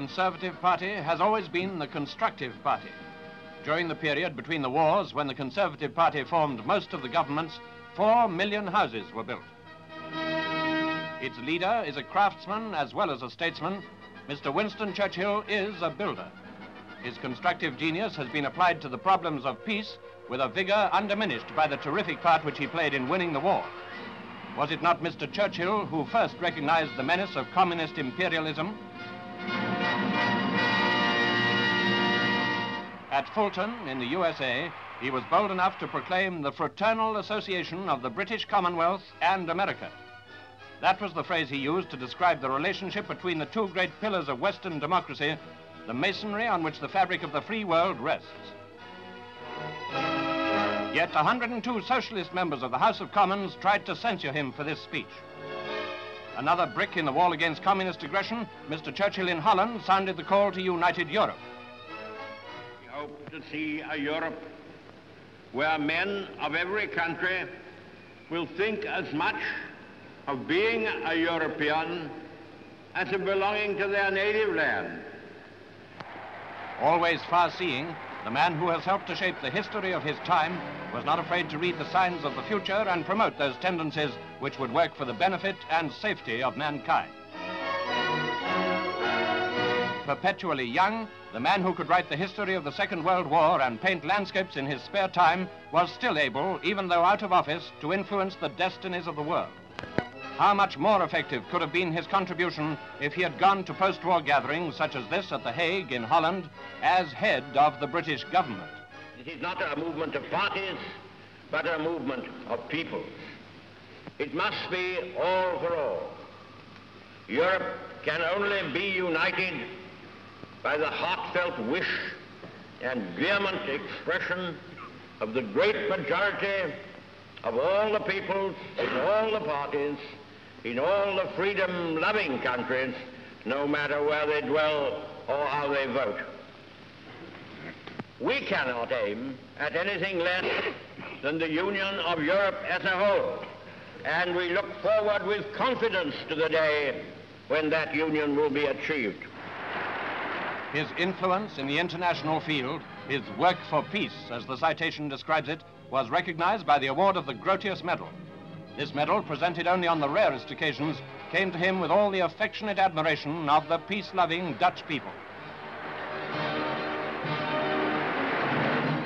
Conservative Party has always been the constructive party. During the period between the wars, when the Conservative Party formed most of the governments, 4 million houses were built. Its leader is a craftsman as well as a statesman. Mr. Winston Churchill is a builder. His constructive genius has been applied to the problems of peace with a vigor undiminished by the terrific part which he played in winning the war. Was it not Mr. Churchill who first recognized the menace of communist imperialism? At Fulton, in the USA, he was bold enough to proclaim the fraternal association of the British Commonwealth and America. That was the phrase he used to describe the relationship between the two great pillars of Western democracy, the masonry on which the fabric of the free world rests. Yet 102 socialist members of the House of Commons tried to censure him for this speech. Another brick in the wall against communist aggression, Mr. Churchill in Holland sounded the call to united Europe. We hope to see a Europe where men of every country will think as much of being a European as of belonging to their native land. Always far-seeing, the man who has helped to shape the history of his time was not afraid to read the signs of the future and promote those tendencies which would work for the benefit and safety of mankind. Perpetually young, the man who could write the history of the Second World War and paint landscapes in his spare time was still able, even though out of office, to influence the destinies of the world. How much more effective could have been his contribution if he had gone to post-war gatherings such as this at the Hague in Holland as head of the British government? It is not a movement of parties, but a movement of peoples. It must be all for all. Europe can only be united by the heartfelt wish and vehement expression of the great majority of all the peoples in all the parties, in all the freedom-loving countries, no matter where they dwell or how they vote. We cannot aim at anything less than the union of Europe as a whole, and we look forward with confidence to the day when that union will be achieved. His influence in the international field, his work for peace, as the citation describes it, was recognized by the award of the Grotius Medal. This medal, presented only on the rarest occasions, came to him with all the affectionate admiration of the peace-loving Dutch people.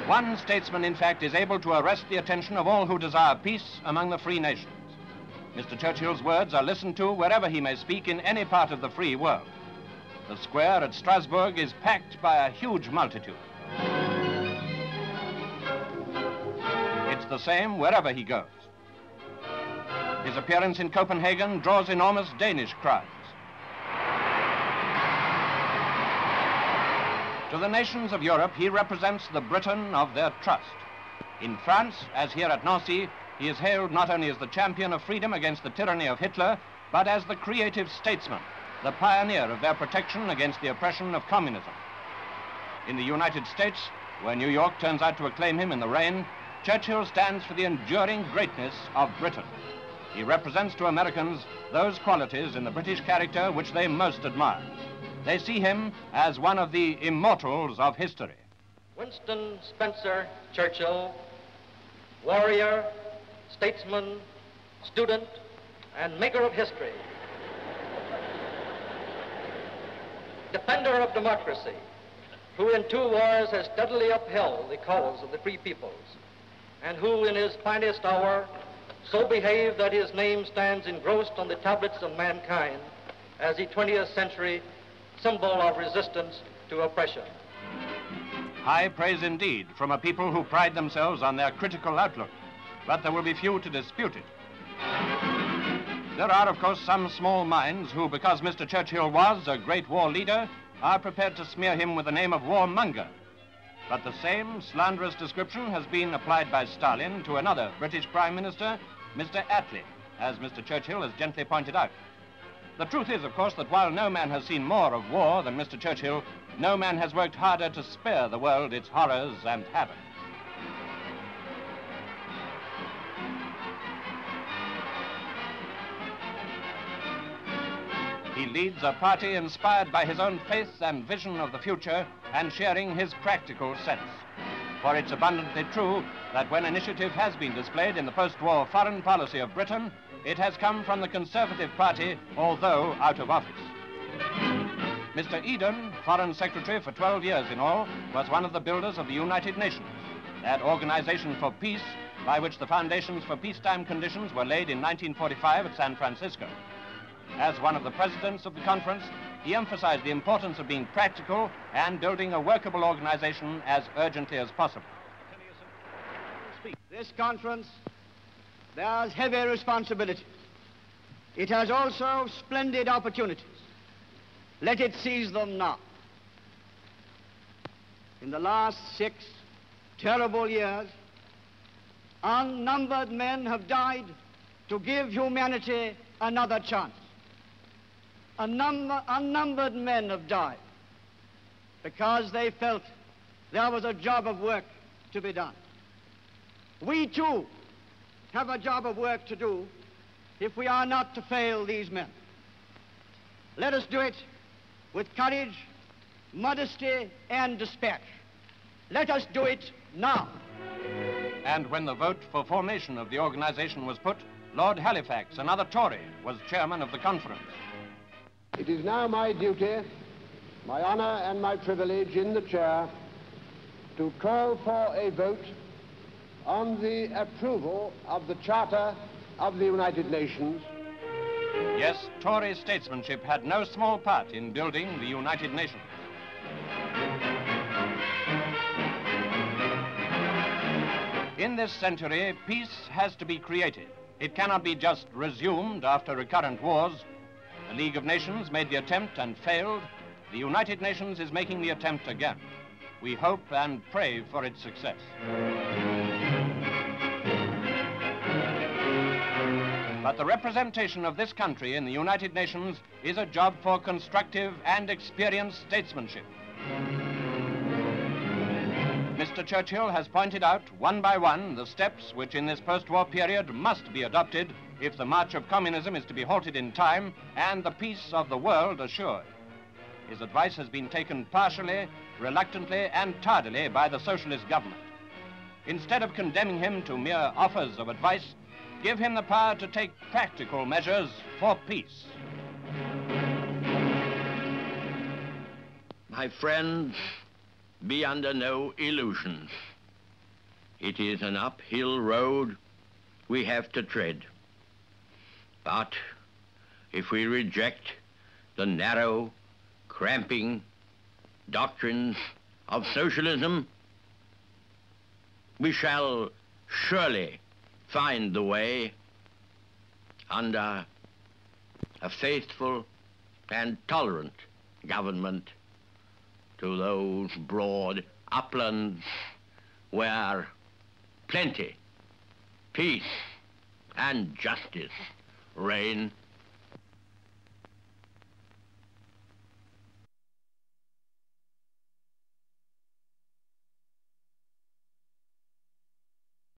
One statesman, in fact, is able to arrest the attention of all who desire peace among the free nations. Mr. Churchill's words are listened to wherever he may speak in any part of the free world. The square at Strasbourg is packed by a huge multitude. It's the same wherever he goes. His appearance in Copenhagen draws enormous Danish crowds. To the nations of Europe, he represents the Britain of their trust. In France, as here at Nancy, he is hailed not only as the champion of freedom against the tyranny of Hitler, but as the creative statesman, the pioneer of their protection against the oppression of communism. In the United States, where New York turns out to acclaim him in the rain, Churchill stands for the enduring greatness of Britain. He represents to Americans those qualities in the British character which they most admire. They see him as one of the immortals of history. Winston Spencer Churchill, warrior, statesman, student, and maker of history. Defender of democracy, who in 2 wars has steadily upheld the cause of the free peoples, and who in his finest hour so behaved that his name stands engrossed on the tablets of mankind as the 20th century symbol of resistance to oppression. High praise indeed from a people who pride themselves on their critical outlook, but there will be few to dispute it. There are, of course, some small minds who, because Mr. Churchill was a great war leader, are prepared to smear him with the name of warmonger. But the same slanderous description has been applied by Stalin to another British Prime Minister, Mr. Attlee, as Mr. Churchill has gently pointed out. The truth is, of course, that while no man has seen more of war than Mr. Churchill, no man has worked harder to spare the world its horrors and havoc. He leads a party inspired by his own faith and vision of the future and sharing his practical sense. For it's abundantly true that when initiative has been displayed in the post-war foreign policy of Britain, it has come from the Conservative Party, although out of office. Mr. Eden, Foreign Secretary for 12 years in all, was one of the builders of the United Nations, that organization for peace by which the foundations for peacetime conditions were laid in 1945 at San Francisco. As one of the presidents of the conference, he emphasized the importance of being practical and building a workable organization as urgently as possible. This conference bears heavy responsibility. It has also splendid opportunities. Let it seize them now. In the last 6 terrible years, unnumbered men have died to give humanity another chance. Unnumbered men have died because they felt there was a job of work to be done. We too have a job of work to do if we are not to fail these men. Let us do it with courage, modesty, and dispatch. Let us do it now. And when the vote for formation of the organization was put, Lord Halifax, another Tory, was chairman of the conference. It is now my duty, my honor and my privilege in the chair to call for a vote on the approval of the Charter of the United Nations. Yes, Tory statesmanship had no small part in building the United Nations. In this century, peace has to be created. It cannot be just resumed after recurrent wars. The League of Nations made the attempt and failed. The United Nations is making the attempt again. We hope and pray for its success. But the representation of this country in the United Nations is a job for constructive and experienced statesmanship. Mr. Churchill has pointed out one by one the steps which in this post-war period must be adopted if the march of communism is to be halted in time and the peace of the world assured. His advice has been taken partially, reluctantly, and tardily by the socialist government. Instead of condemning him to mere offers of advice, give him the power to take practical measures for peace. My friends, be under no illusions. It is an uphill road we have to tread. But if we reject the narrow, cramping doctrines of socialism, we shall surely find the way under a faithful and tolerant government to those broad uplands where plenty, peace, and justice reign